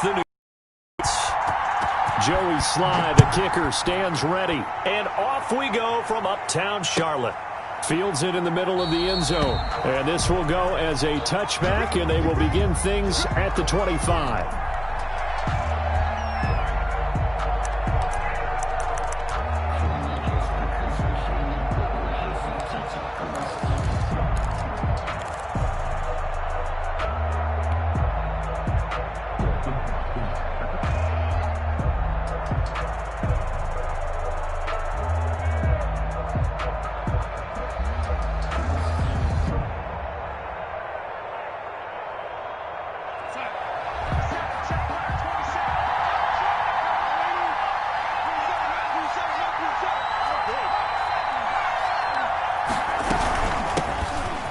the new. Joey Sly, the kicker, stands ready. And off we go from uptown Charlotte. Fields it in the middle of the end zone. And this will go as a touchback, and they will begin things at the 25.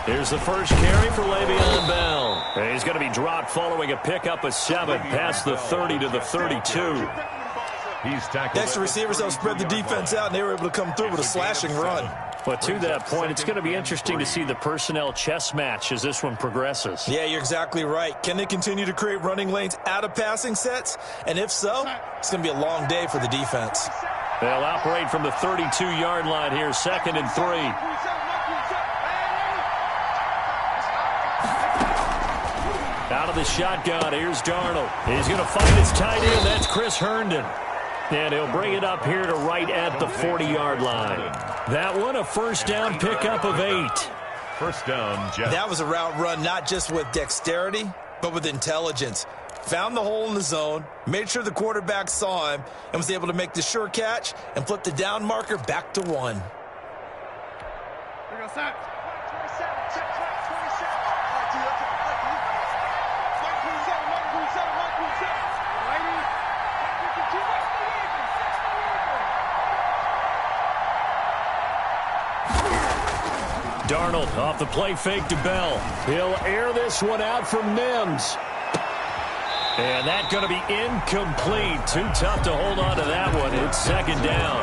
Here's the first carry for Le'Veon Bell. And he's going to be dropped following a pickup of 7 past the 30 to the 32. Extra receivers help spread the defense out, and they were able to come through with a slashing run. But to that point, it's going to be interesting to see the personnel chess match as this one progresses. Yeah, you're exactly right. Can they continue to create running lanes out of passing sets? And if so, it's going to be a long day for the defense. They'll operate from the 32-yard line here, 2nd and 3. Out of the shotgun, here's Darnold. He's going to find his tight end. That's Chris Herndon. And he'll bring it up here to right at the 40-yard line. That one, a first down pickup of 8. First down, Jeff. That was a route run not just with dexterity, but with intelligence. Found the hole in the zone, made sure the quarterback saw him, and was able to make the sure catch and flip the down marker back to 1. Here goes that. 27. Darnold off the play fake to Bell. He'll air this one out for Mims. And that's going to be incomplete. Too tough to hold on to that one. It's 2nd down.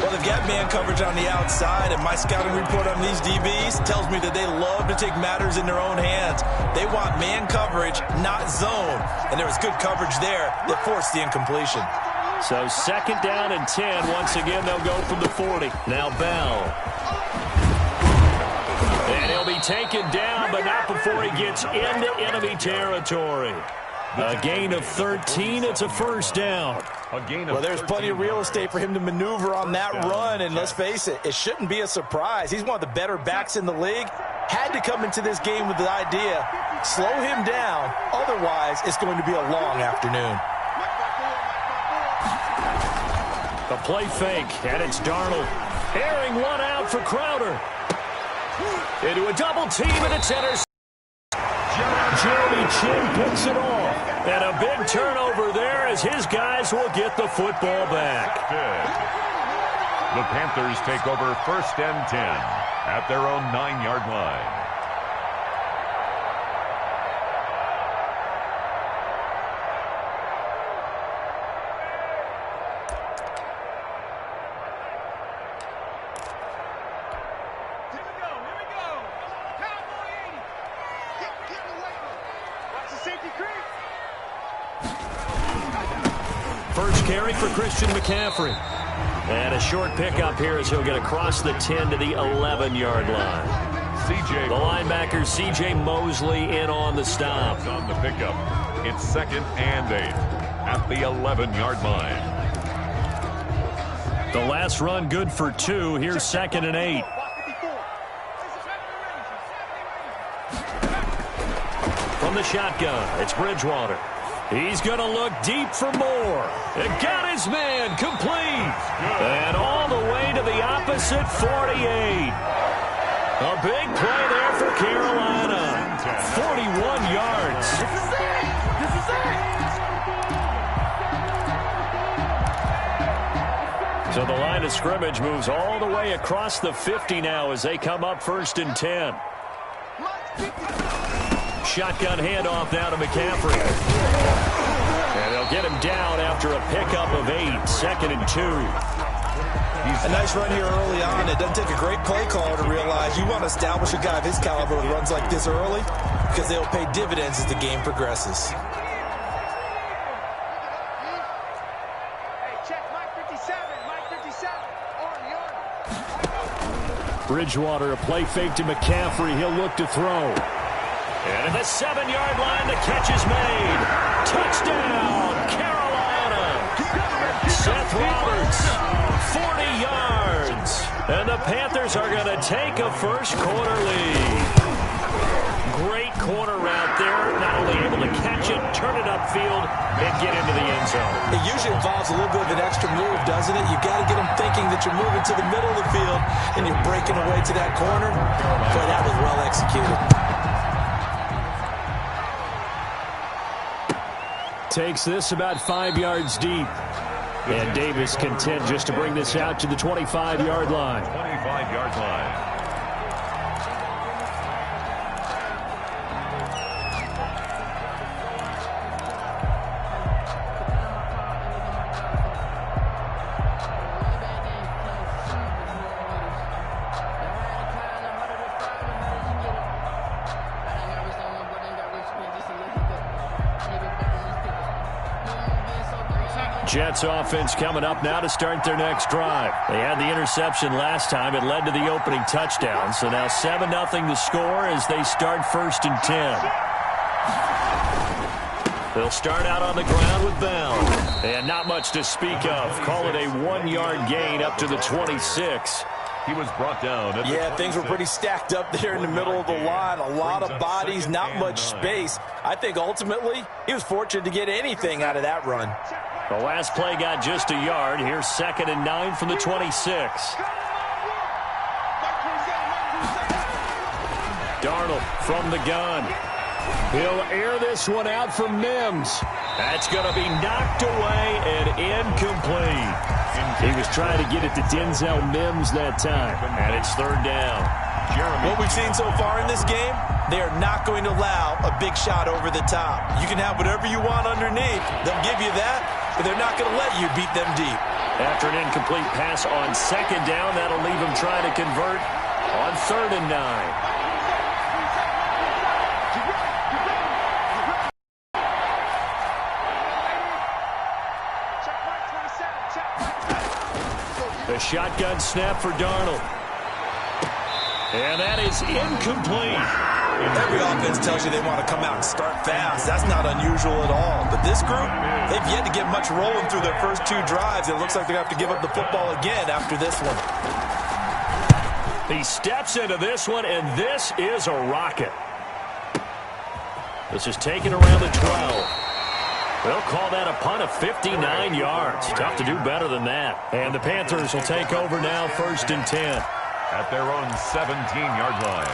Well, they've got man coverage on the outside, and my scouting report on these DBs tells me that they love to take matters in their own hands. They want man coverage, not zone. And there was good coverage there that forced the incompletion. So 2nd down and 10. Once again, they'll go from the 40. Now Bell. And he'll be taken down, but not before he gets into enemy territory. A gain of 13. It's a first down. Well, there's plenty of real estate for him to maneuver on that run, and let's face it, it shouldn't be a surprise. He's one of the better backs in the league. Had to come into this game with the idea, slow him down, otherwise it's going to be a long afternoon. A play fake, and it's Darnold. Airing one out for Crowder. Into a double team, and it's intercepted. Jeremy Chin picks it off. And a big turnover there as his guys will get the football back. The Panthers take over 1st and 10 at their own 9-yard line. First carry for Christian McCaffrey. And a short pickup here as he'll get across the 10 to the 11-yard line. The linebacker, C.J. Mosley, in on the stop. On the pickup, it's 2nd and 8 at the 11-yard line. The last run good for 2. Here's 2nd and 8. From the shotgun, it's Bridgewater. He's going to look deep for more. And got his man complete. And all the way to the opposite 48. A big play there for Carolina. 41 yards. This is it. So the line of scrimmage moves all the way across the 50 now as they come up 1st and 10. Shotgun handoff now to McCaffrey. And they'll get him down after a pickup of 8. 2nd and 2. A nice run here early on. It doesn't take a great play caller to realize you want to establish a guy of his caliber with runs like this early because they'll pay dividends as the game progresses. Bridgewater, a play fake to McCaffrey. He'll look to throw. And at the 7-yard line, the catch is made. Touchdown, Carolina. Seth Roberts, 40 yards. And the Panthers are going to take a first-quarter lead. Great corner route there. Not only able to catch it, turn it upfield, and get into the end zone. It usually involves a little bit of an extra move, doesn't it? You've got to get them thinking that you're moving to the middle of the field and you're breaking away to that corner. Boy, that was well executed. Takes this about 5 yards deep. And Davis content just to bring this out to the 25-yard line. 25-yard line. Jets offense coming up now to start their next drive. They had the interception last time. It led to the opening touchdown. So now 7-0 the score as they start 1st and 10. They'll start out on the ground with Bell. And not much to speak of. Call it a 1-yard gain up to the 26. He was brought down. Yeah, things were pretty stacked up there in the middle of the line. A lot of bodies, not much space. I think ultimately he was fortunate to get anything out of that run. The last play got just a yard. Here's 2nd and 9 from the 26. Darnold from the gun. He'll air this one out for Mims. That's going to be knocked away and incomplete. He was trying to get it to Denzel Mims that time. And it's 3rd down. What we've seen so far in this game, they are not going to allow a big shot over the top. You can have whatever you want underneath. They'll give you that, but they're not going to let you beat them deep. After an incomplete pass on 2nd down, that'll leave him trying to convert on 3rd and 9. The shotgun snap for Darnold. And that is incomplete. Every offense tells you they want to come out and start fast. That's not unusual at all. But this group, they've yet to get much rolling through their first 2 drives. It looks like they're going to have to give up the football again after this one. He steps into this one, and this is a rocket. This is taken around the 12. They'll call that a punt of 59 yards. Tough to do better than that. And the Panthers will take over now, 1st and 10. At their own 17-yard line.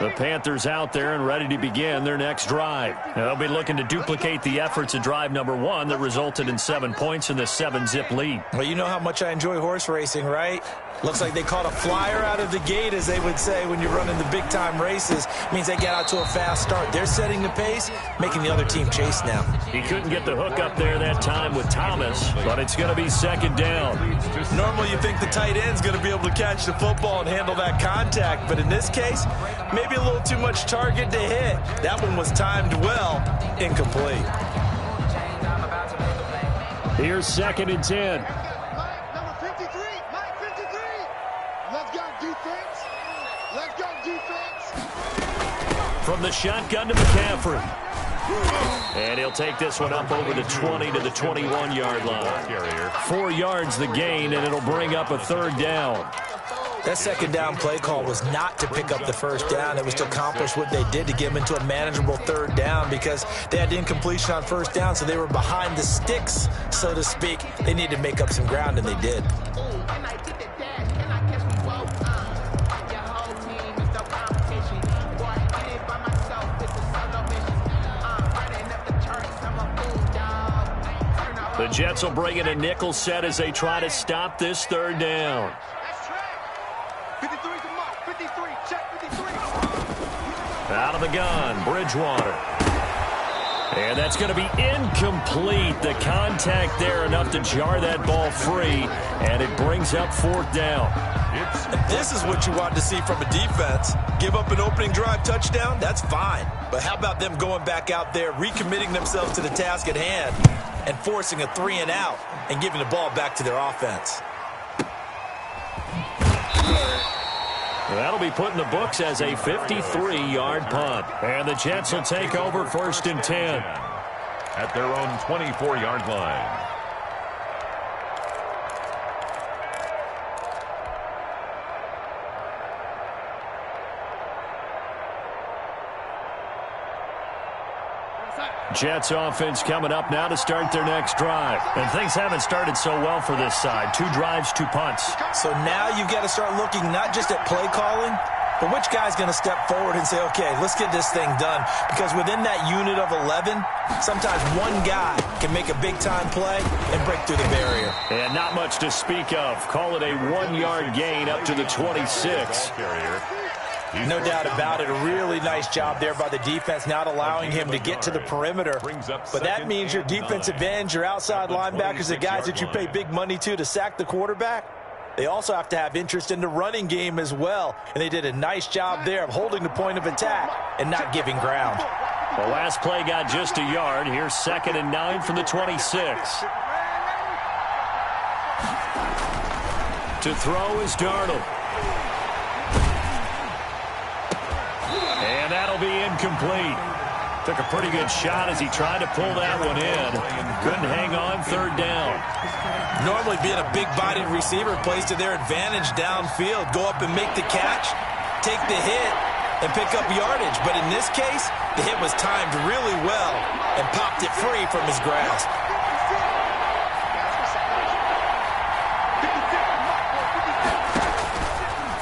The Panthers out there and ready to begin their next drive. Now, they'll be looking to duplicate the efforts of drive number 1 that resulted in 7 points in the 7-zip lead. Well, you know how much I enjoy horse racing, right? Looks like they caught a flyer out of the gate, as they would say when you're running the big-time races. Means they get out to a fast start. They're setting the pace, making the other team chase now. He couldn't get the hook up there that time with Thomas, but it's going to be 2nd down. Normally you think the tight end's going to be able to catch the football and handle that contact, but in this case, maybe a little too much target to hit. That one was timed well, incomplete. Here's 2nd and 10. Number 53, Mike 53. Let's go defense. Let's go defense. From the shotgun to McCaffrey. And he'll take this one up over the 20 to the 21-yard line. 4 yards the gain, and it'll bring up a 3rd down. That 2nd down play call was not to pick up the 1st down. It was to accomplish what they did to get them into a manageable 3rd down because they had incompletion on 1st down, so they were behind the sticks, so to speak. They needed to make up some ground, and they did. The Jets will bring in a nickel set as they try to stop this 3rd down. 53 to Mike. 53. Check 53. Out of the gun, Bridgewater. And that's going to be incomplete. The contact there enough to jar that ball free, and it brings up 4th down. This is what you want to see from a defense. Give up an opening drive touchdown, that's fine. But how about them going back out there, recommitting themselves to the task at hand, and forcing a 3-and-out and giving the ball back to their offense. That'll be put in the books as a 53-yard punt. And the Jets will take over 1st and 10. At their own 24-yard line. Jets offense coming up now to start their next drive. And things haven't started so well for this side. 2 drives, 2 punts. So now you've got to start looking not just at play calling, but which guy's going to step forward and say, okay, let's get this thing done. Because within that unit of 11, sometimes one guy can make a big-time play and break through the barrier. And not much to speak of. Call it a 1-yard gain up to the 26. No doubt about it. A really nice job there by the defense, not allowing him to get to the perimeter. But that means your defensive ends, your outside linebackers, the guys that you pay big money to sack the quarterback, they also have to have interest in the running game as well. And they did a nice job there of holding the point of attack and not giving ground. The last play got just a yard. Here's 2nd and 9 from the 26. To throw is Darnold. And that'll be incomplete. Took a pretty good shot as he tried to pull that one in. Couldn't hang on, 3rd down. Normally being a big-bodied receiver plays to their advantage downfield. Go up and make the catch, take the hit, and pick up yardage. But in this case, the hit was timed really well and popped it free from his grasp.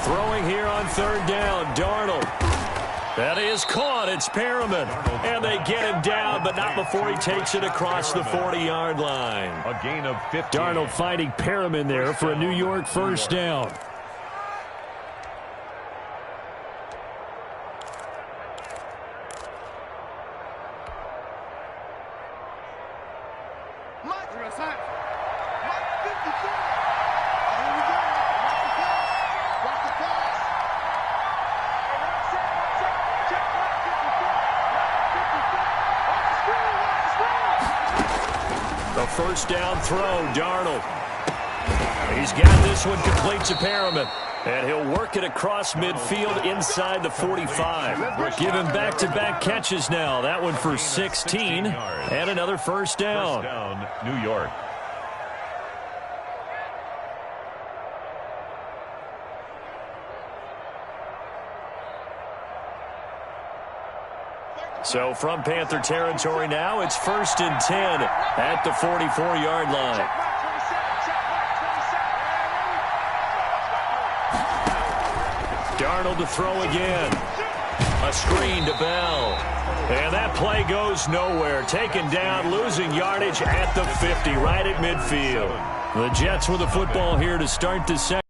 Throwing here on 3rd down, Darnold. That is caught. It's Perriman. And they get him down, but not before he takes it across the 40-yard line. A gain of 50. Darnold finding Perriman there for a New York 1st down. The 1st down throw, Darnold. He's got this one complete to Perriman. And he'll work it across midfield inside the 45. Give him back-to-back catches now. That one for 16 and another 1st down. 1st down, New York. So from Panther territory now, it's 1st and 10 at the 44-yard line. Darnold to throw again. A screen to Bell. And that play goes nowhere. Taken down, losing yardage at the 50, right at midfield. The Jets with the football here to start the second,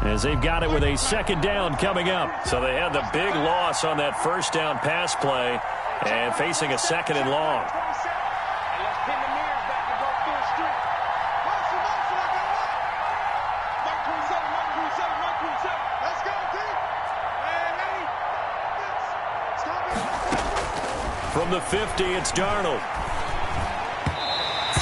as they've got it with a 2nd down coming up. So they had the big loss on that 1st down pass play and facing a 2nd and long. From the 50, it's Darnold.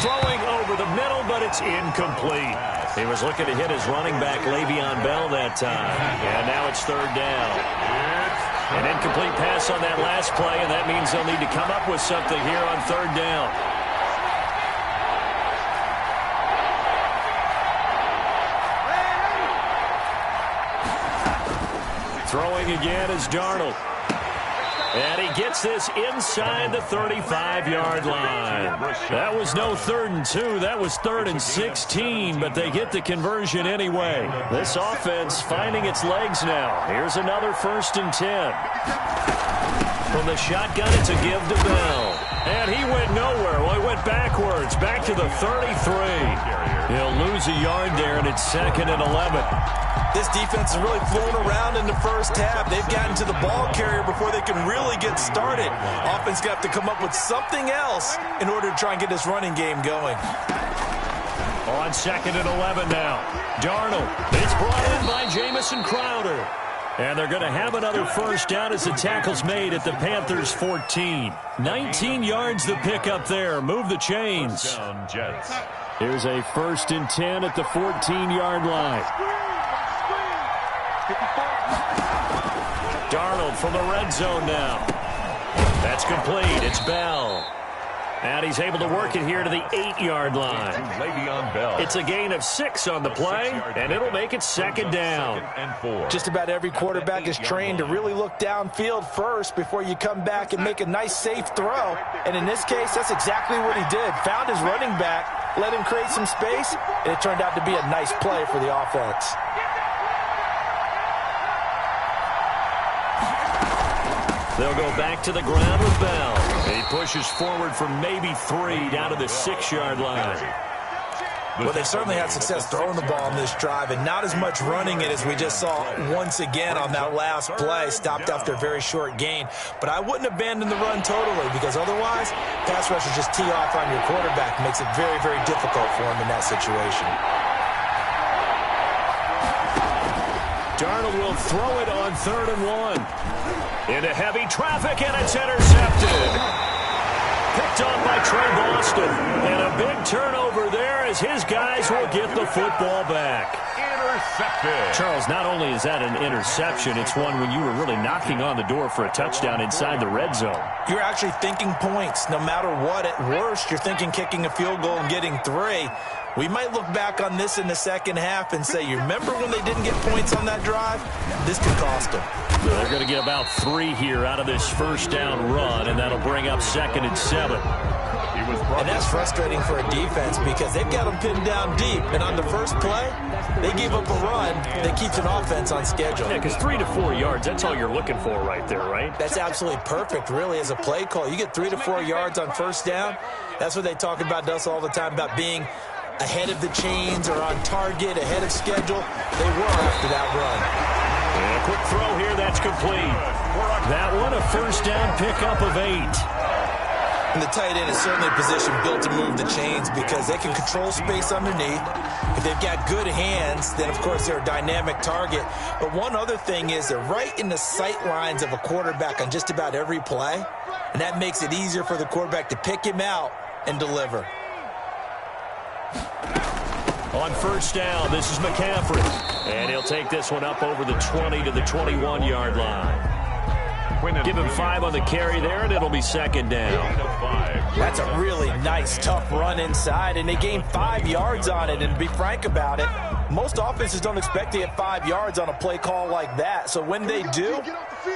Throwing over the middle, but it's incomplete. He was looking to hit his running back, Le'Veon Bell, that time. And now it's 3rd down. An incomplete pass on that last play, and that means they'll need to come up with something here on 3rd down. Throwing again is Darnold. And he gets this inside the 35-yard line. That was no 3rd and 2. That was 3rd and 16, but they get the conversion anyway. This offense finding its legs now. Here's another 1st and 10. From the shotgun, it's a give to Bell. And he went nowhere. Well, he went backwards, back to the 33. He'll lose a yard there, and it's 2nd and 11. This defense is really flown around in the first half. They've gotten to the ball carrier before they can really get started. Offense got to come up with something else in order to try and get this running game going. On 2nd and 11 now. Darnold. It's brought in by Jamison Crowder. And they're going to have another first down as the tackle's made at the Panthers' 14. 19 yards the pickup there. Move the chains. Here's a 1st and 10 at the 14-yard line. Darnold from the red zone now. That's complete. It's Bell. And he's able to work it here to the 8-yard line. It's a gain of 6 on the play, and it'll make it 2nd down. Just about every quarterback is trained to really look downfield first before you come back and make a nice, safe throw. And in this case, that's exactly what he did. Found his running back, let him create some space, and it turned out to be a nice play for the offense. They'll go back to the ground with Bell. He pushes forward for maybe 3 down to the 6-yard line. Well, they certainly had success throwing the ball on this drive, and not as much running it as we just saw once again on that last play. Stopped after a very short gain. But I wouldn't abandon the run totally, because otherwise, pass rushers just tee off on your quarterback. Makes it very, very difficult for him in that situation. Darnold will throw it on 3rd and 1. Into heavy traffic, and it's intercepted. Picked off by Trey Boston. And a big turnover there as his guys will get the football back. Intercepted. Charles, not only is that an interception, it's one when you were really knocking on the door for a touchdown inside the red zone. You're actually thinking points. No matter what, at worst, you're thinking kicking a field goal and getting 3. We might look back on this in the second half and say, you remember when they didn't get points on that drive? This could cost them. They're going to get about 3 here out of this first down run, and that'll bring up 2nd and 7. And that's frustrating for a defense because they've got them pinned down deep. And on the first play, they gave up a run that keeps an offense on schedule. Yeah, because 3 to 4 yards, that's all you're looking for right there, right? That's absolutely perfect, really, as a play call. You get 3 to 4 yards on first down. That's what they talk about to us all the time, about being ahead of the chains or on target, ahead of schedule. They were after that run. And a quick throw here, that's complete. That one, a first down pickup of 8. And the tight end is certainly a position built to move the chains because they can control space underneath. If they've got good hands, then, of course, they're a dynamic target. But one other thing is they're right in the sight lines of a quarterback on just about every play, and that makes it easier for the quarterback to pick him out and deliver. On first down, this is McCaffrey. And he'll take this one up over the 20 to the 21-yard line. Give him 5 on the carry there, and it'll be 2nd down. That's a really nice, tough run inside, and they gained 5 yards on it. And to be frank about it, most offenses don't expect to get 5 yards on a play call like that. So when they do,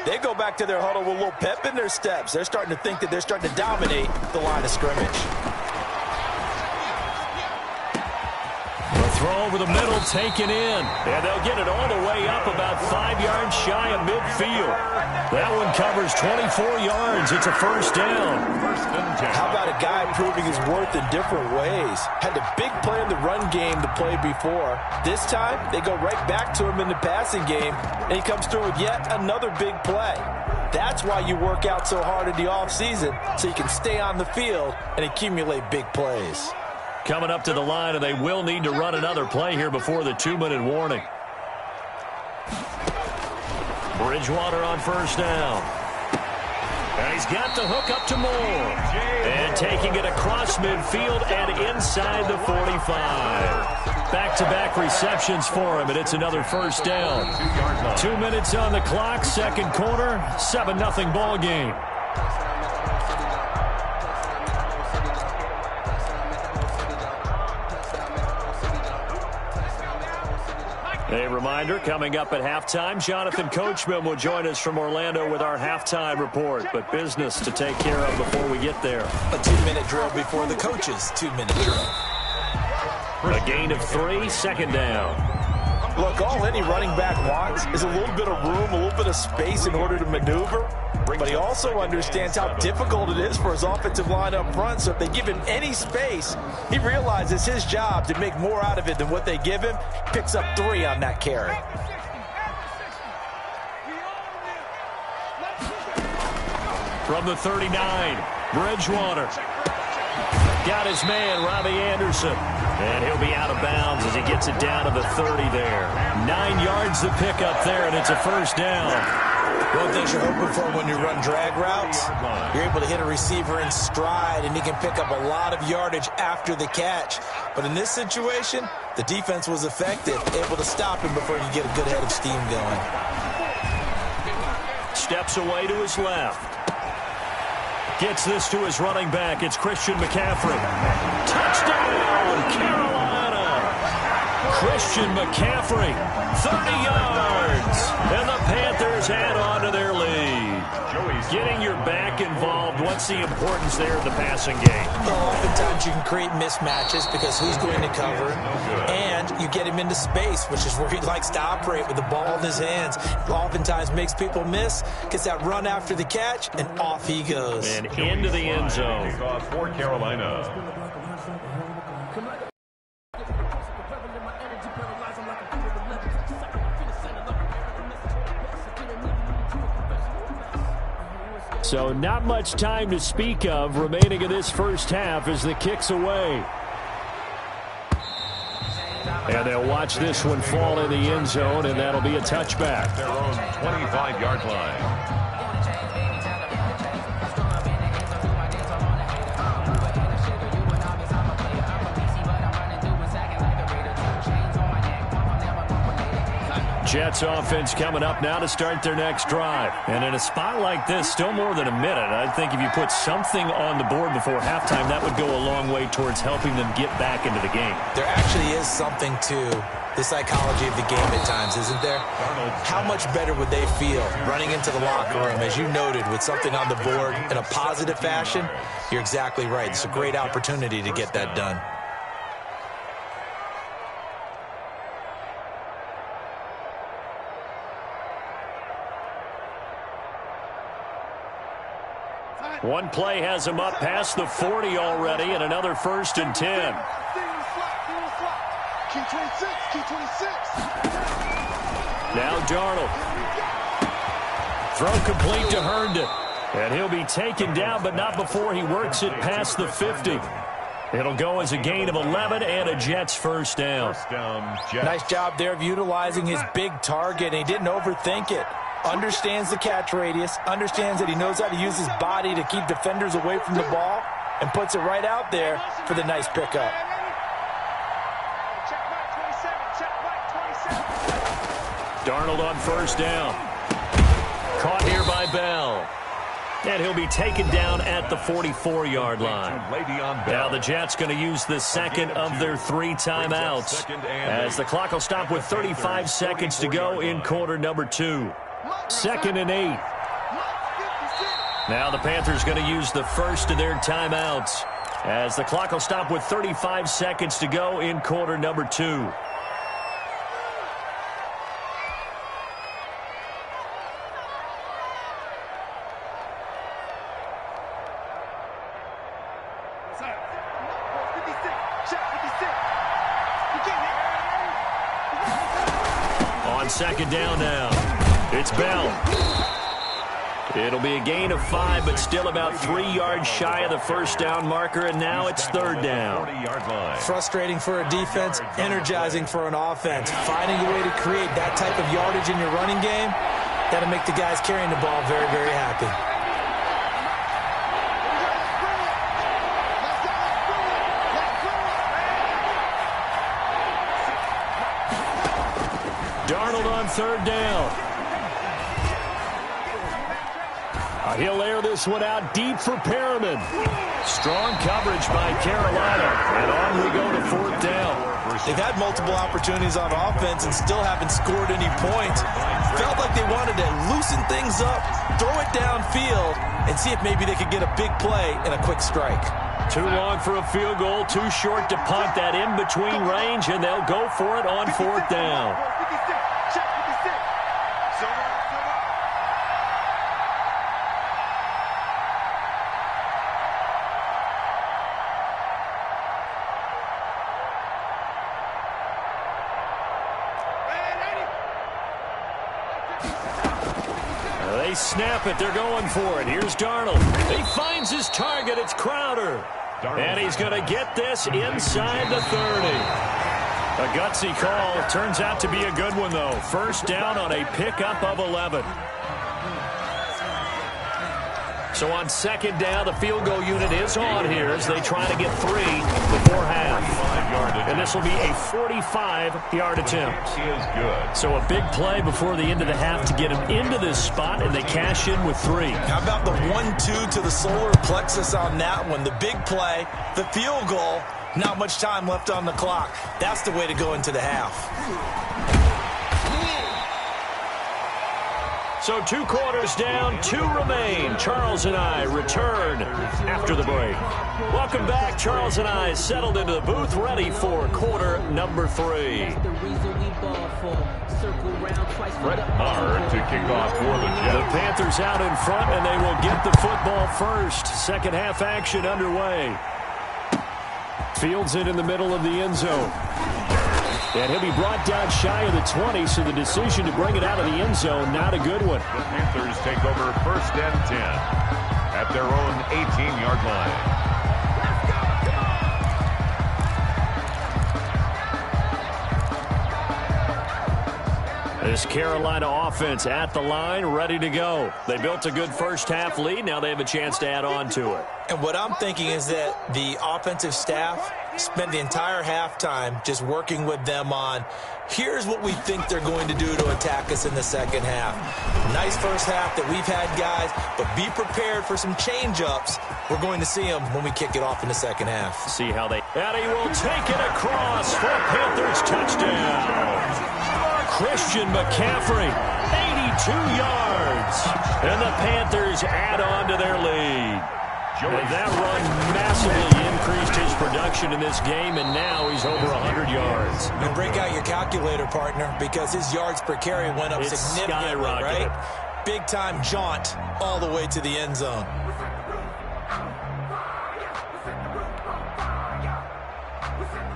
they go back to their huddle with a little pep in their steps. They're starting to think that they're starting to dominate the line of scrimmage. Throw over the middle, taken in. And they'll get it all the way up about 5 yards shy of midfield. That one covers 24 yards. It's a first down. How about a guy proving his worth in different ways? Had the big play in the run game to play before. This time, they go right back to him in the passing game, and he comes through with yet another big play. That's why you work out so hard in the offseason, so you can stay on the field and accumulate big plays. Coming up to the line, and they will need to run another play here before the 2-minute warning. Bridgewater on first down. And he's got the hook up to Moore. And taking it across midfield and inside the 45. Back-to-back receptions for him, and it's another first down. 2 minutes on the clock, second quarter, 7-0 ball game. A reminder, coming up at halftime, Jonathan Coachman will join us from Orlando with our halftime report. But business to take care of before we get there. A 2-minute drill before the coach's 2-minute drill. A gain of 3, 2nd down. Look, all any running back wants is a little bit of room, a little bit of space in order to maneuver. But he also understands how difficult it is for his offensive line up front. So if they give him any space, he realizes his job to make more out of it than what they give him. Picks up 3 on that carry. From the 39, Bridgewater. Got his man, Robbie Anderson. And he'll be out of bounds as he gets it down to the 30 there. 9 yards to pick up there, and it's a first down. One thing you're hoping for when you run drag routes, you're able to hit a receiver in stride, and he can pick up a lot of yardage after the catch. But in this situation, the defense was effective, able to stop him before you get a good head of steam going. Steps away to his left. Gets this to his running back. It's Christian McCaffrey. Touchdown, Carolina. Christian McCaffrey, 30 yards. And the Panthers add on to their lead. Getting your back involved, what's the importance there in the passing game? Well, oftentimes you can create mismatches because who's going to cover him, and you get him into space, which is where he likes to operate with the ball in his hands. Oftentimes makes people miss, gets that run after the catch, and off he goes. And into the end zone. For Carolina. So not much time to speak of remaining in this first half as the kick's away. And they'll watch this one fall in the end zone, and that'll be a touchback. Their own 25-yard line. Jets offense coming up now to start their next drive. And in a spot like this, still more than a minute, I think if you put something on the board before halftime, that would go a long way towards helping them get back into the game. There actually is something to the psychology of the game at times, isn't there? How much better would they feel running into the locker room, as you noted, with something on the board in a positive fashion? You're exactly right. It's a great opportunity to get that done. One play has him up past the 40 already, and another 1st and 10. Now Darnold. Throw complete to Herndon. And he'll be taken down, but not before he works it past the 50. It'll go as a gain of 11 and a Jets first down. Nice job there of utilizing his big target, and he didn't overthink it. Understands the catch radius, understands that he knows how to use his body to keep defenders away from the ball, and puts it right out there for the nice pickup. Darnold on first down. Caught here by Bell. And he'll be taken down at the 44-yard line. Now the Jets going to use the second of their 3 timeouts, as the clock will stop with 35 seconds to go in quarter number 2. 2nd and 8. Now the Panthers going to use the first of their timeouts, as the clock will stop with 35 seconds to go in quarter number 2. On second down now, it's Bell. It'll be a gain of 5, but still about 3 yards shy of the first down marker, and now it's 3rd down. Frustrating for a defense, energizing for an offense. Finding a way to create that type of yardage in your running game, that'll make the guys carrying the ball very, very happy. Darnold on 3rd down. He'll air this one out deep for Perriman. Strong coverage by Carolina, and on we go to 4th down. They've had multiple opportunities on offense and still haven't scored any points. Felt like they wanted to loosen things up, throw it downfield, and see if maybe they could get a big play and a quick strike. Too long for a field goal, too short to punt that in-between range, and they'll go for it on fourth down. They snap it. They're going for it. Here's Darnold. He finds his target. It's Crowder. And he's going to get this inside the 30. A gutsy call. Turns out to be a good one, though. First down on a pickup of 11. So on second down, the field goal unit is on here as they try to get 3 before half. And this will be a 45-yard attempt. Is good. So a big play before the end of the half to get him into this spot, and they cash in with 3. How about the 1-2 to the solar plexus on that one? The big play, the field goal, not much time left on the clock. That's the way to go into the half. So 2 quarters down, 2 remain. Charles and I return after the break. Welcome back. Charles and I settled into the booth, ready for quarter number 3. Brett Hard to kick off for the Jets. The Panthers out in front, and they will get the football first. Second half action underway. Fields it in the middle of the end zone. And he'll be brought down shy of the 20, so the decision to bring it out of the end zone, not a good one. The Panthers take over first and 10 at their own 18-yard line. This Carolina offense at the line, ready to go. They built a good first half lead. Now they have a chance to add on to it. And what I'm thinking is that the offensive staff spent the entire halftime just working with them on, here's what we think they're going to do to attack us in the second half. Nice first half that we've had, guys, but be prepared for some change-ups. We're going to see them when we kick it off in the second half. See how they... And he will take it across for Panthers touchdown. Christian McCaffrey, 82 yards. And the Panthers add on to their lead. And that run massively increased his production in this game, and now he's over 100 yards. You break out your calculator, partner, because his yards per carry went up significantly, right? Big-time jaunt all the way to the end zone.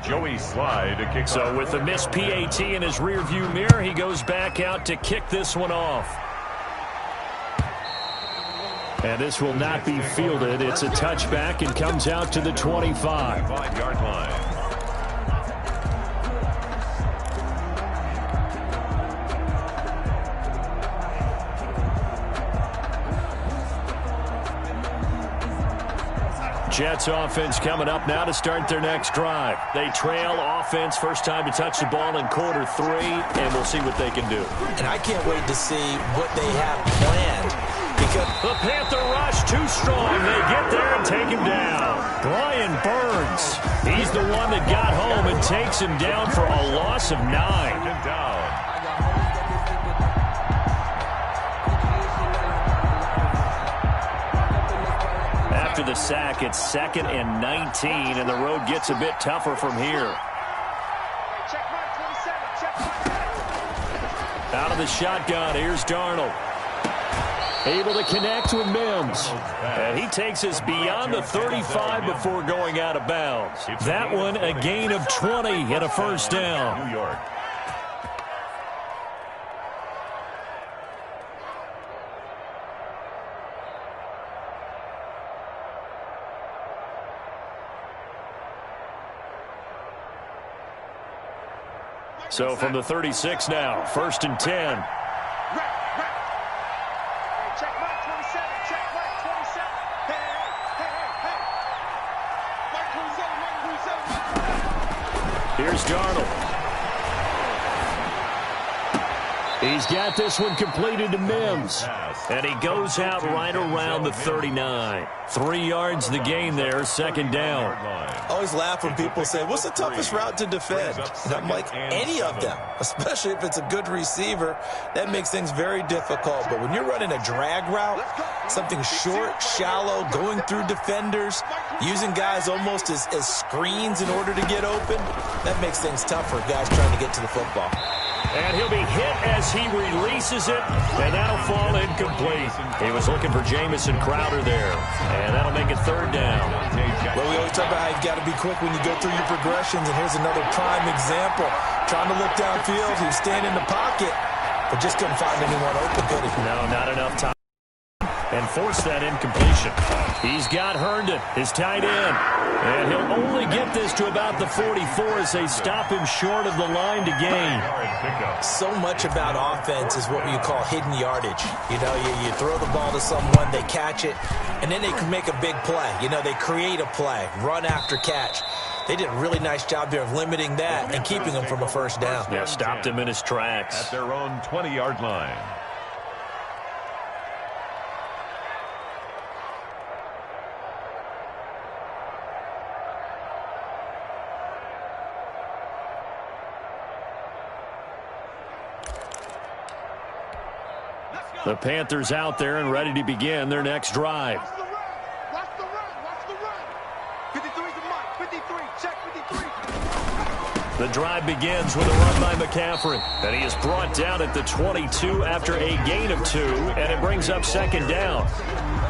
Joey Slye to kick So off. with the missed PAT in his rearview mirror, he goes back out to kick this one off. And this will not be fielded. It's a touchback and comes out to the 25. 5-yard line. Jets offense coming up now to start their next drive. They trail offense, first time to touch the ball in quarter 3, and we'll see what they can do. And I can't wait to see what they have planned. Because the Panther rush too strong. They get there and take him down. Brian Burns, he's the one that got home and takes him down for a loss of 9. And down. After the sack, it's 2nd and 19, and the road gets a bit tougher from here. Out of the shotgun, here's Darnold. Able to connect with Mims. And he takes us beyond the 35 before going out of bounds. That one, a gain of 20 and a first down. New York. So from the 36 now, 1st and 10. Here's Darnold. He's got this one completed to Mims. And he goes out right around the 39. 3 yards the gain there, second down. I always laugh when people say, what's the toughest route to defend? And I'm like, any of them, especially if it's a good receiver. That makes things very difficult. But when you're running a drag route, something short, shallow, going through defenders, using guys almost as screens in order to get open, that makes things tough for guys trying to get to the football. And he'll be hit as he releases it, and that'll fall incomplete. He was looking for Jamison Crowder there, and that'll make it third down. Well, we always talk about how you've got to be quick when you go through your progressions, and here's another prime example. Trying to look downfield, he was standing in the pocket, but just couldn't find anyone open, could he? No, not enough time. And force that incompletion. He's got Herndon, his tight end. And he'll only get this to about the 44 as they stop him short of the line to gain. So much about offense is what you call hidden yardage. You know, you throw the ball to someone, they catch it, and then they can make a big play. You know, they create a play, run after catch. They did a really nice job there of limiting that and keeping him from a first down. Yeah, stopped him in his tracks. At their own 20-yard line. The Panthers out there and ready to begin their next drive. Watch the run. Watch the run. Watch the run. 53's the mark. 53. Check 53. The drive begins with a run by McCaffrey. And he is brought down at the 22 after a gain of 2. And it brings up second down.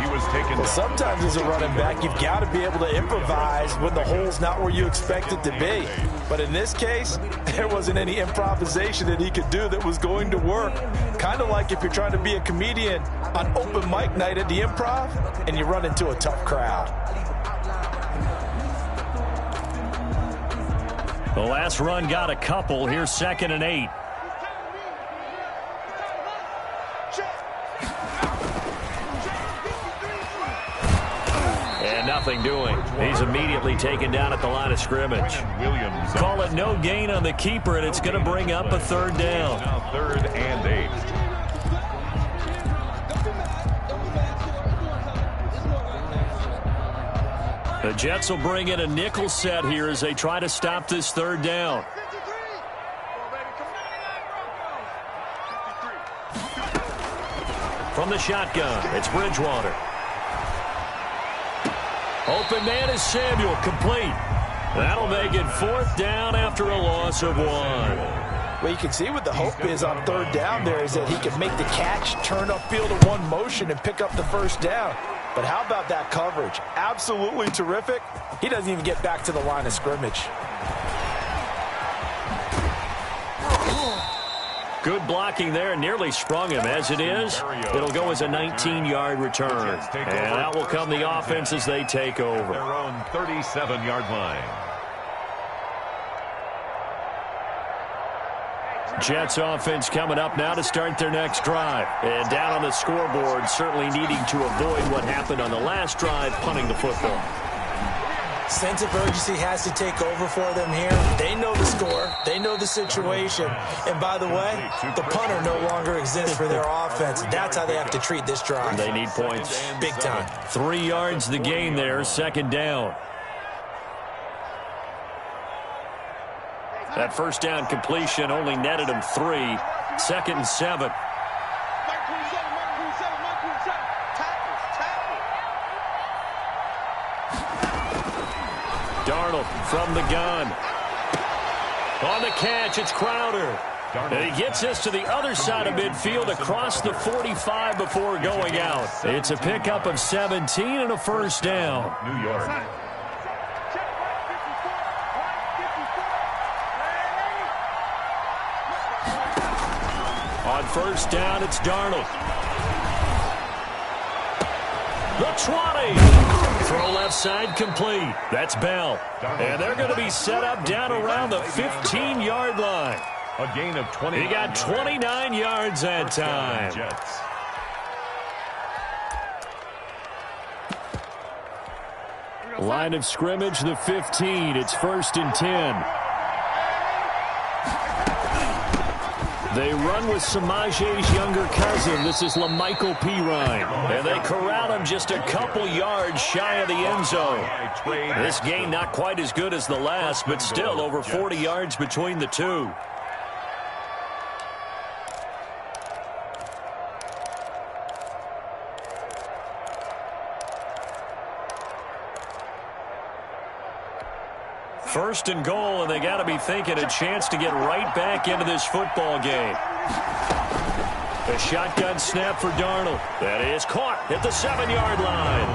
He was taken. Well, sometimes as a running back, you've got to be able to improvise when the hole's not where you expect it to be. But in this case, there wasn't any improvisation that he could do that was going to work. Kind of like if you're trying to be a comedian on open mic night at the Improv and you run into a tough crowd. The last run got a couple. Here's 2nd and 8. And nothing doing. He's immediately taken down at the line of scrimmage. Call it no gain on the keeper, and it's going to bring up a third down. Now 3rd and 8. The Jets will bring in a nickel set here as they try to stop this third down. From the shotgun, it's Bridgewater. Open man is Samuel, complete. That'll make it 4th down after a loss of 1. Well, you can see what the hope is on third down there is that he can make the catch, turn upfield in one motion, and pick up the first down. But how about that coverage? Absolutely terrific. He doesn't even get back to the line of scrimmage. Good blocking there, nearly sprung him. As it is, it'll go as a 19-yard return. And that will come the offense as they take over. Their own 37-yard line. Jets offense coming up now to start their next drive. And down on the scoreboard, certainly needing to avoid what happened on the last drive, punting the football. Sense of urgency has to take over for them here. They know the score. They know the situation. And by the way, the punter no longer exists for their offense. That's how they have to treat this drive. They need points. Big time. 3 yards the gain there, second down. That first down completion only netted him 3. 2nd and 7. Darnold from the gun. On the catch, it's Crowder. And he gets this to the other side of midfield across the 45 before going out. It's a pickup of 17 and a first down. New York. On first down, it's Darnold. The 20. Throw left side complete. That's Bell. And they're going to be set up down around the 15-yard line. A gain of 20. He got 29 yards that time. Jets. Line of scrimmage, the 15. It's 1st and 10. They run with Samaje's younger cousin. This is LaMichael Pirine. And they corral him just a couple yards shy of the end zone. This gain not quite as good as the last, but still over 40 yards between the two. First and goal, and they got to be thinking a chance to get right back into this football game. A shotgun snap for Darnold. That is caught at the 7-yard line.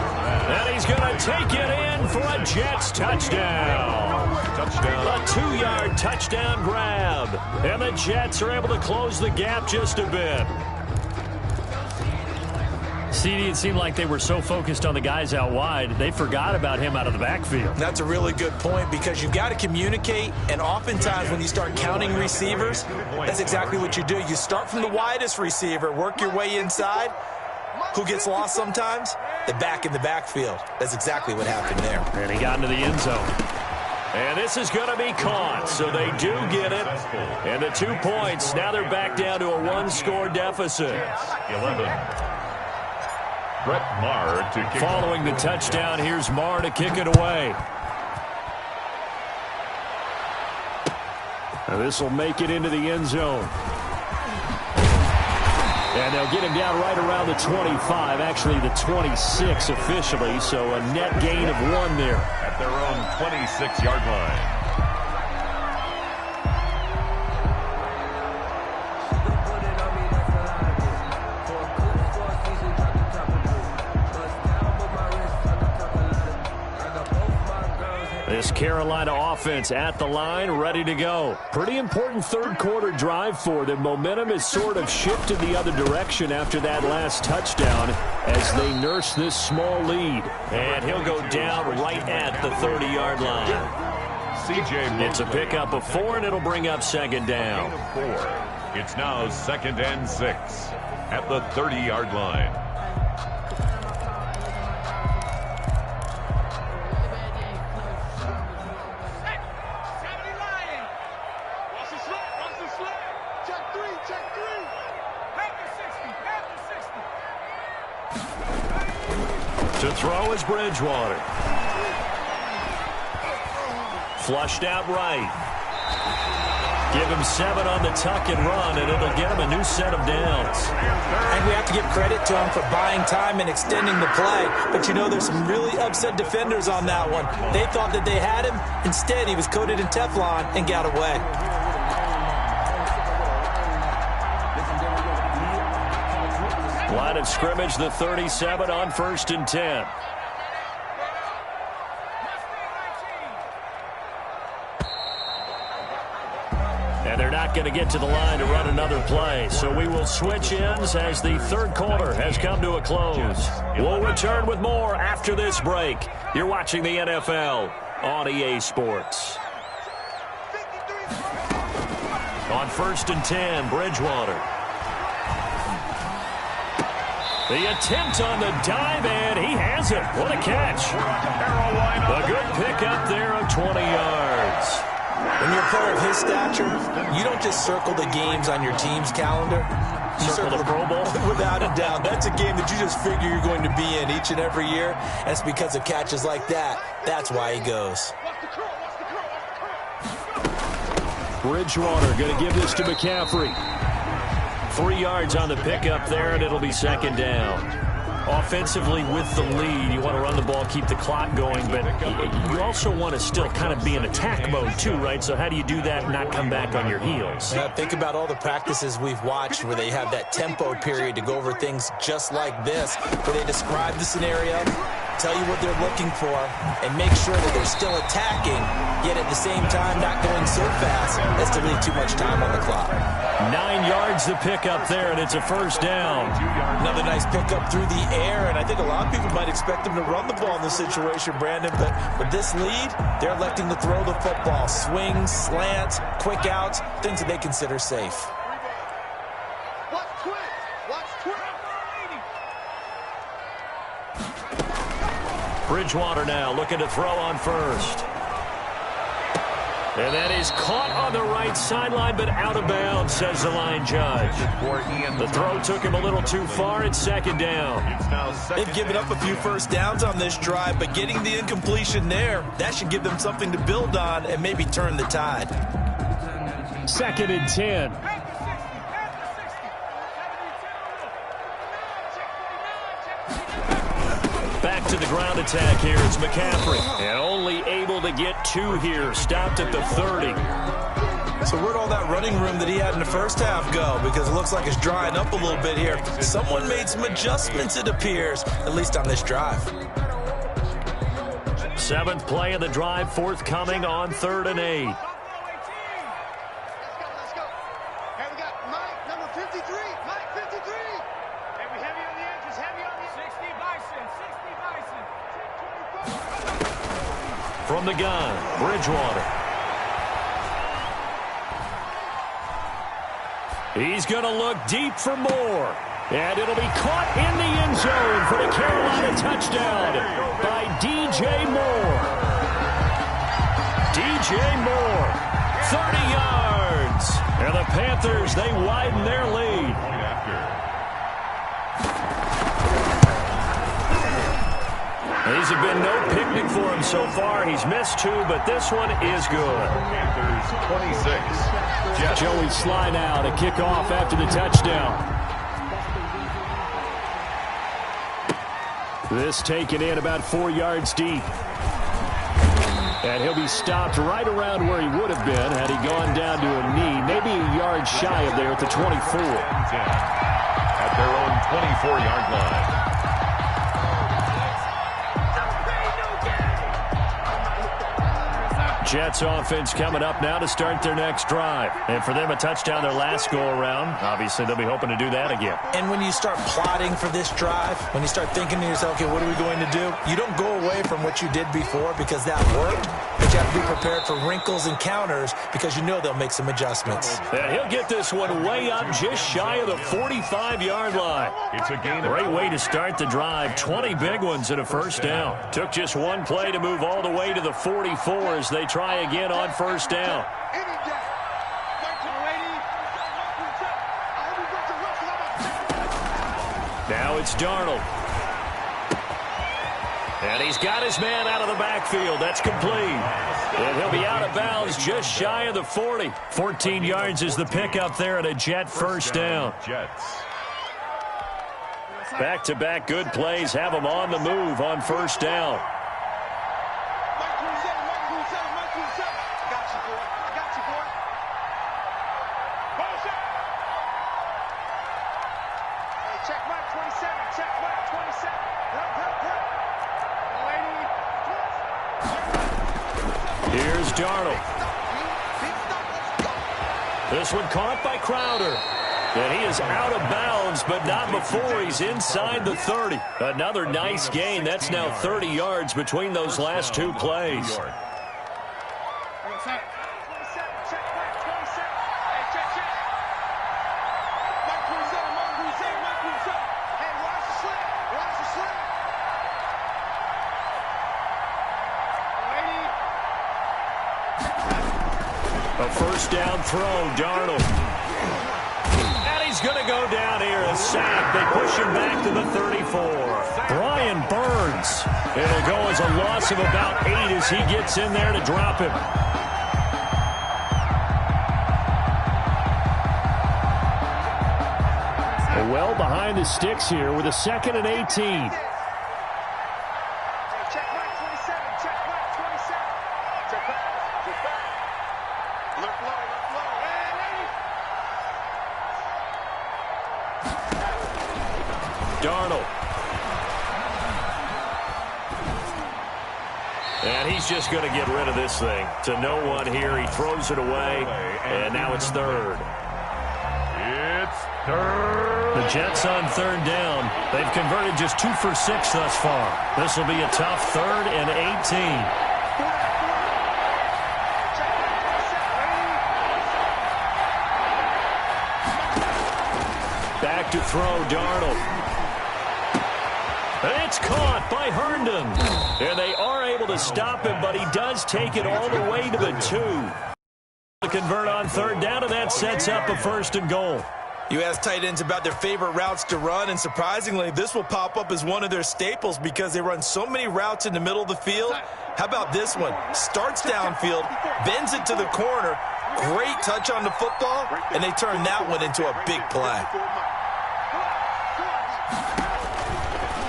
And he's going to take it in for a Jets touchdown. A 2-yard touchdown grab. And the Jets are able to close the gap just a bit. CD, it seemed like they were so focused on the guys out wide, they forgot about him out of the backfield. That's a really good point because you've got to communicate, and oftentimes when you start counting receivers, that's exactly what you do. You start from the widest receiver, work your way inside. Who gets lost sometimes? The back in the backfield. That's exactly what happened there. And he got into the end zone. And this is going to be caught, so they do get it. And the 2 points, now they're back down to a 1-score deficit. 11. Brett Maher to kick. Following the touchdown, here's Maher to kick it away. Now this will make it into the end zone. And they'll get him down right around the 25, actually the 26 officially, so a net gain of 1 there. At their own 26-yard line. This Carolina offense at the line, ready to go. Pretty important third-quarter drive for them. Momentum has sort of shifted the other direction after that last touchdown as they nurse this small lead. And he'll go down right at the 30-yard line. It's a pickup of 4, and it'll bring up second down. It's now 2nd and 6 at the 30-yard line. To throw is Bridgewater. Flushed out right. Give him 7 on the tuck and run, and it'll get him a new set of downs. And we have to give credit to him for buying time and extending the play. But, you know, there's some really upset defenders on that one. They thought that they had him. Instead, he was coated in Teflon and got away. Line of scrimmage, the 37 on 1st and 10. And they're not going to get to the line to run another play. So we will switch ends as the third quarter has come to a close. We'll return with more after this break. You're watching the NFL on EA Sports. On 1st and 10, Bridgewater. The attempt on the dive, and he has it. What a catch. A good pickup there of 20 yards. When you're a player of his stature, you don't just circle the games on your team's calendar. You circle the Pro Bowl? Without a doubt. That's a game that you just figure you're going to be in each and every year. And it's because of catches like that. That's why he goes. Bridgewater going to give this to McCaffrey. 3 yards on the pickup there, and it'll be second down. Offensively with the lead, you want to run the ball, keep the clock going, but you also want to still kind of be in attack mode too, right? So how do you do that and not come back on your heels? Think about all the practices we've watched where they have that tempo period to go over things just like this, where they describe the scenario, tell you what they're looking for, and make sure that they're still attacking, yet at the same time not going so fast as to leave too much time on the clock. 9 yards to pick up there, and it's a first down. Another nice pickup through the air, and I think a lot of people might expect them to run the ball in this situation, Brandon, but with this lead, they're electing to throw the football. Swings, slants, quick outs, things that they consider safe. Bridgewater now looking to throw on first. And that is caught on the right sideline, but out of bounds, says the line judge. The throw took him a little too far. It's second down. They've given up a few first downs on this drive, but getting the incompletion there, that should give them something to build on and maybe turn the tide. Second and 10. Back to the ground attack here. It's McCaffrey. And only able to get 2 here. Stopped at the 30. So where'd all that running room that he had in the first half go? Because it looks like it's drying up a little bit here. Someone made some adjustments, it appears, at least on this drive. 7th play of the drive, forthcoming on 3rd and 8. Let's go. Hey, we got Mike, number 53. Mike, 53. Hey, we heavy on the edges, heavy on the 60 Bison, 60 Bison. From the gun, Bridgewater. He's going to look deep for more. And it'll be caught in the end zone for the Carolina touchdown by DJ Moore. DJ Moore, 30 yards. And the Panthers, they widen their lead. These have been no picnic for him so far. He's missed 2, but this one is good. Panthers 26. Joey Sly now to kick off after the touchdown. This taken in about 4 yards deep. And he'll be stopped right around where he would have been had he gone down to a knee, maybe a yard shy of there at the 24. At their own 24-yard line. Jets offense coming up now to start their next drive. And for them, a touchdown their last go-around. Obviously, they'll be hoping to do that again. And when you start plotting for this drive, when you start thinking to yourself, okay, what are we going to do? You don't go away from what you did before because that worked, but you have to be prepared for wrinkles and counters because you know they'll make some adjustments. And he'll get this one way up just shy of the 45-yard line. It's a gain. Great way to start the drive. 20 big ones and a first down. Took just one play to move all the way to the 44 as they try again on first down. Now it's Darnold. And he's got his man out of the backfield. That's complete. And he'll be out of bounds just shy of the 40. 14 yards is the pickup there and a Jet first down. Jets. Back-to-back good plays have them on the move on first down. Here's Darnold. This one caught by Crowder. And he is out of bounds, but not before he's inside the 30. Another nice gain. That's now 30 yards between those last 2 plays. A first down throw, Darnold. And he's going to go down here, a sack. They push him back to the 34. Brian Burns. It'll go as a loss of about 8 as he gets in there to drop him. Well behind the sticks here with a 2nd and 18. Darnold. And he's just going to get rid of this thing. To no one here. He throws it away. And now it's 3rd. It's 3rd. The Jets on 3rd down. They've converted just 2 for 6 thus far. This will be a tough 3rd and 18. Back to throw, Darnold. It's caught by Herndon. And they are able to stop him, but he does take it all the way to the 2. To convert on third down, and that sets up a 1st and goal. You ask tight ends about their favorite routes to run, and surprisingly, this will pop up as one of their staples because they run so many routes in the middle of the field. How about this one? Starts downfield, bends it to the corner, great touch on the football, and they turn that one into a big play.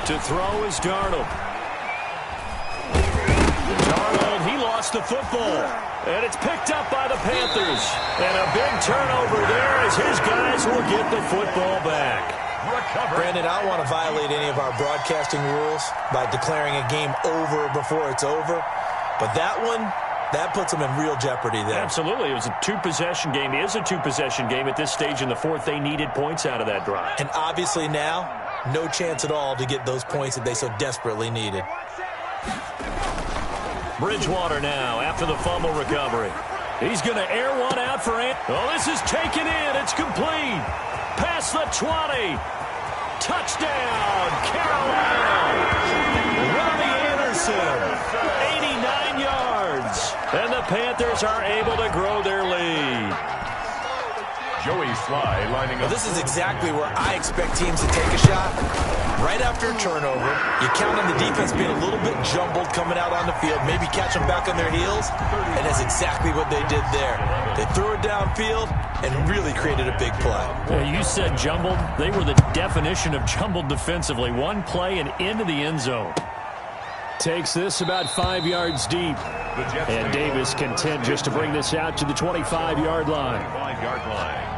To throw is Darnold. Darnold, he lost the football. And it's picked up by the Panthers. And a big turnover there as his guys will get the football back. Brandon, I don't want to violate any of our broadcasting rules by declaring a game over before it's over. But that one, that puts them in real jeopardy there. Absolutely. It was a two-possession game. It is a two-possession game at this stage in the fourth. They needed points out of that drive. And obviously now, no chance at all to get those points that they so desperately needed. Bridgewater now after the fumble recovery. He's going to air one out for Ant. Oh, this is taken in. It's complete. Past the 20. Touchdown, Carolina. Robbie Anderson, 89 yards. And the Panthers are able to grow their lead. Joey Sly lining up. Well, this is exactly where I expect teams to take a shot. Right after a turnover, you count on the defense being a little bit jumbled coming out on the field, maybe catch them back on their heels, and that's exactly what they did there. They threw it downfield and really created a big play. Yeah, you said jumbled. They were the definition of jumbled defensively. One play and into the end zone. Takes this about 5 yards deep. And Davis content just to bring this out to the 25-yard line. 5-yard line.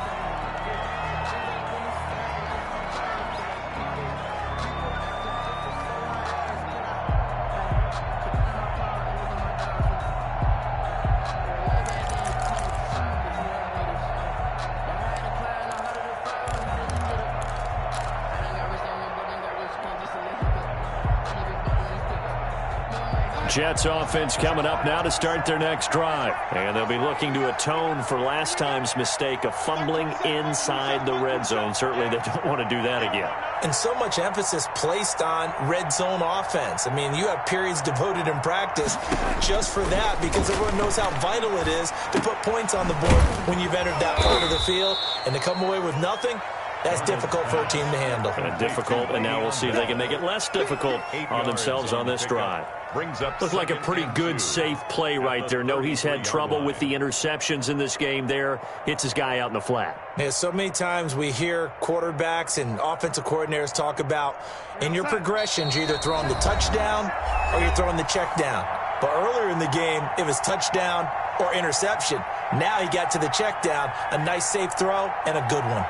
Jets offense coming up now to start their next drive. And they'll be looking to atone for last time's mistake of fumbling inside the red zone. Certainly they don't want to do that again. And so much emphasis placed on red zone offense. I mean, you have periods devoted in practice just for that because everyone knows how vital it is to put points on the board when you've entered that part of the field. And to come away with nothing, that's difficult for a team to handle. Difficult, and now we'll see if they can make it less difficult on themselves on this drive. Looked like a pretty good, safe play right there. No, he's had trouble with the interceptions in this game there. Hits his guy out in the flat. Yeah, so many times we hear quarterbacks and offensive coordinators talk about in your progressions, you're either throwing the touchdown or you're throwing the check down. But earlier in the game, it was touchdown or interception. Now he got to the check down, a nice safe throw and a good one.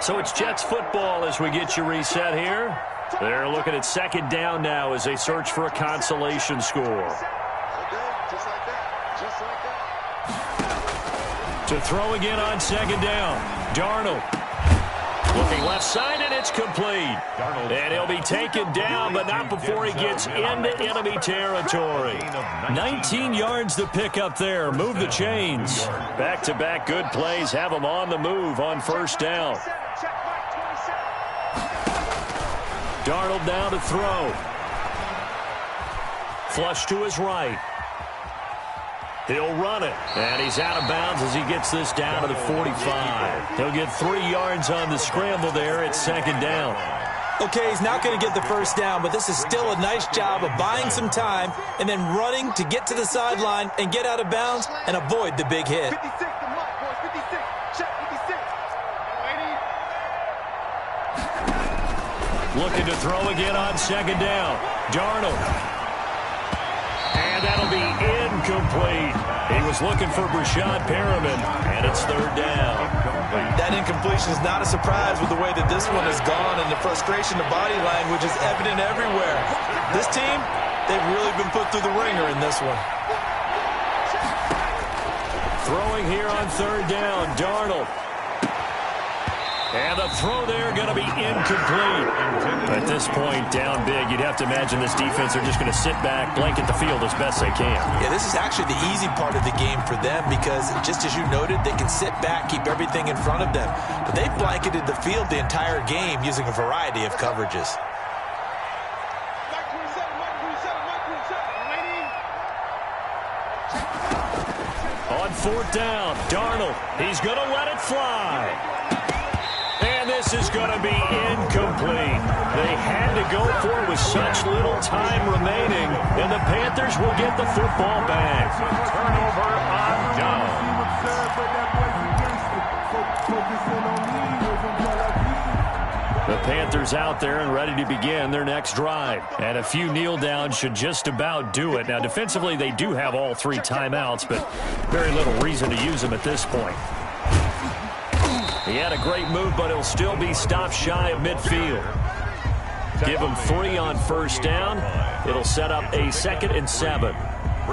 So it's Jets football as we get you reset here. They're looking at second down now as they search for a consolation score. To throw again on second down. Darnold. Looking left side, and it's complete. And he'll be taken down, but not before he gets into enemy territory. 19 yards to pick up there. Move the chains. Back-to-back good plays have him on the move on first down. Darnold now to throw. Flush to his right. He'll run it. And he's out of bounds as he gets this down to the 45. He'll get 3 yards on the scramble there at second down. Okay, he's not going to get the first down, but this is still a nice job of buying some time and then running to get to the sideline and get out of bounds and avoid the big hit. 56 to Mike, boys. 56. Check 56. Looking to throw again on second down. Darnold. And that'll be incomplete. He was looking for Brashad Perriman, and it's third down. That incompletion is not a surprise with the way that this one has gone, and the frustration, the body language is evident everywhere. This team, they've really been put through the ringer in this one. Throwing here on third down, Darnold. And the throw there going to be incomplete. At this point, down big, you'd have to imagine this defense are just going to sit back, blanket the field as best they can. Yeah, this is actually the easy part of the game for them because, just as you noted, they can sit back, keep everything in front of them. But they've blanketed the field the entire game using a variety of coverages. On fourth down, Darnold, he's going to let it fly. And this is going to be incomplete. They had to go for it with such little time remaining, and the Panthers will get the football back. Turnover on down. The Panthers out there and ready to begin their next drive. And a few kneel downs should just about do it. Now, defensively, they do have all 3 timeouts, but very little reason to use them at this point. He had a great move, but he'll still be stopped shy of midfield. Give him 3 on first down. It'll set up a 2nd and 7.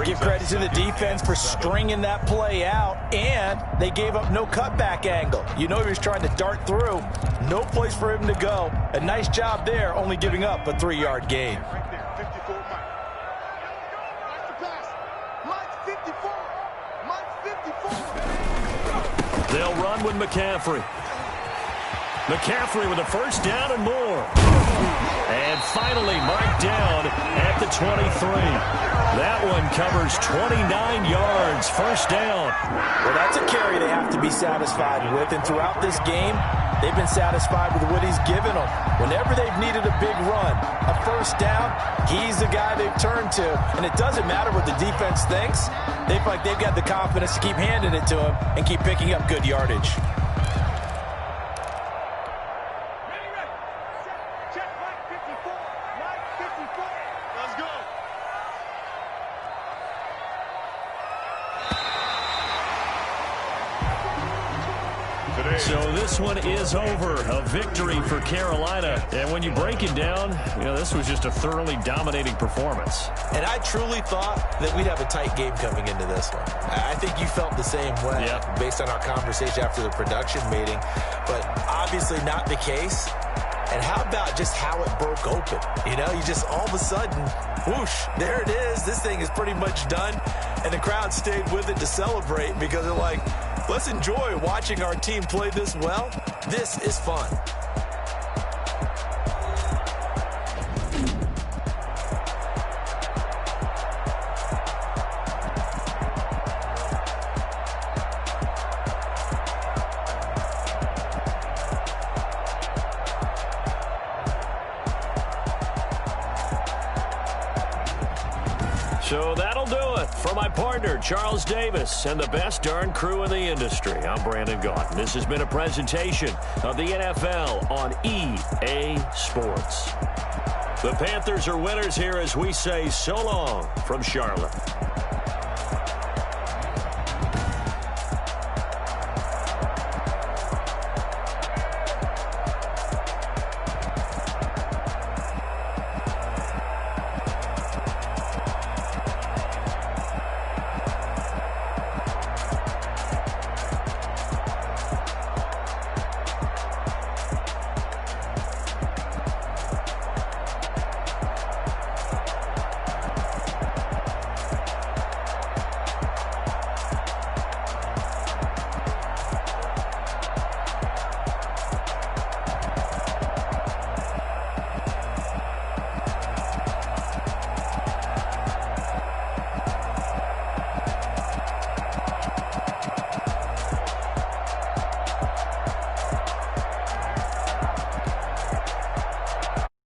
Give credit to the defense for stringing that play out, and they gave up no cutback angle. You know he was trying to dart through. No place for him to go. A nice job there, only giving up a 3-yard gain. Right there, 54, Mike. Watch the pass. Mike, 54. Mike, 54. They'll run with McCaffrey. McCaffrey with a first down and more. And finally marked down at the 23. That one covers 29 yards, first down. Well, that's a carry they have to be satisfied with, and throughout this game, they've been satisfied with what he's given them. Whenever they've needed a big run, a first down, he's the guy they've turned to. And it doesn't matter what the defense thinks. They feel like they've got the confidence to keep handing it to him and keep picking up good yardage. Check Mike, 54. Mike, 54. Let's go. So this one is over. A victory for Carolina. And when you break it down, you know, this was just a thoroughly dominating performance. And I truly thought that we'd have a tight game coming into this one. I think you felt the same way based on our conversation after the production meeting. But obviously not the case. And how about just how it broke open? You know, you just all of a sudden, whoosh, there it is. This thing is pretty much done. And the crowd stayed with it to celebrate because they're like, let's enjoy watching our team play this well. This is fun. So that'll do it. For my partner, Charles Davis, and the best darn crew in the industry, I'm Brandon Gaughan. This has been a presentation of the NFL on EA Sports. The Panthers are winners here as we say so long from Charlotte.